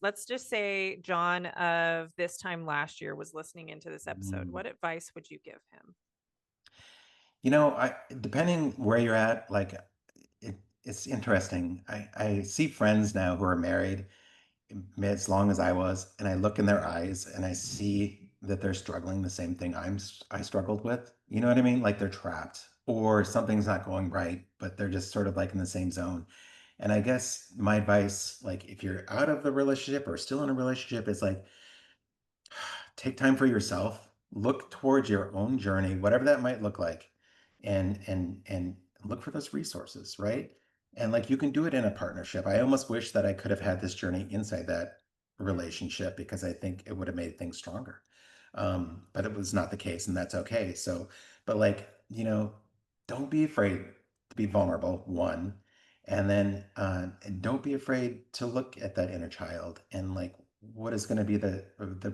let's just say John of this time last year was listening into this episode. Mm. What advice would you give him? I depending where you're at, like it, it's interesting. I see friends now who are married as long as I was, and I look in their eyes and I see that they're struggling the same thing I struggled with. You know what I mean? Like they're trapped or something's not going right, but they're just sort of like in the same zone. And I guess my advice, like if you're out of the relationship or still in a relationship, is like take time for yourself, look towards your own journey, whatever that might look like, and look for those resources, right? And like you can do it in a partnership. I almost wish that I could have had this journey inside that relationship because I think it would have made things stronger. But it was not the case, and that's okay. So, but like, don't be afraid to be vulnerable, one, and don't be afraid to look at that inner child and like what is going to be the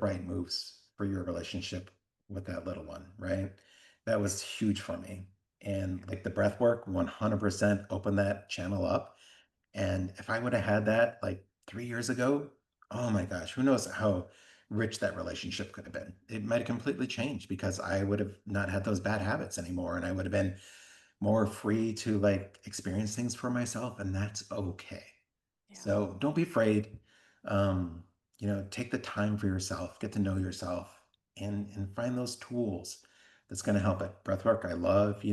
right moves for your relationship with that little one, right? That was huge for me. And like the breath work 100% opened that channel up. And if I would have had that like 3 years ago, oh my gosh, who knows how rich that relationship could have been. It might have completely changed because I would have not had those bad habits anymore and I would have been more free to like experience things for myself, and that's okay. Yeah. So don't be afraid. Um, take the time for yourself, get to know yourself, and find those tools that's going to help it. Breath work, I love.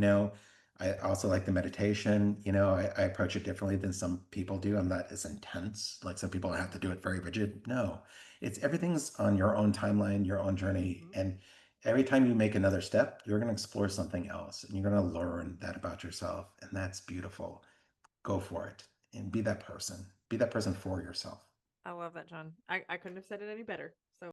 I also like the meditation. I approach it differently than some people do. I'm not as intense. Like some people have to do it very rigid. No, it's everything's on your own timeline, your own journey, Mhm. and every time you make another step, you're going to explore something else and you're going to learn that about yourself. And that's beautiful. Go for it and be that person. Be that person for yourself. I love that, John. I couldn't have said it any better. So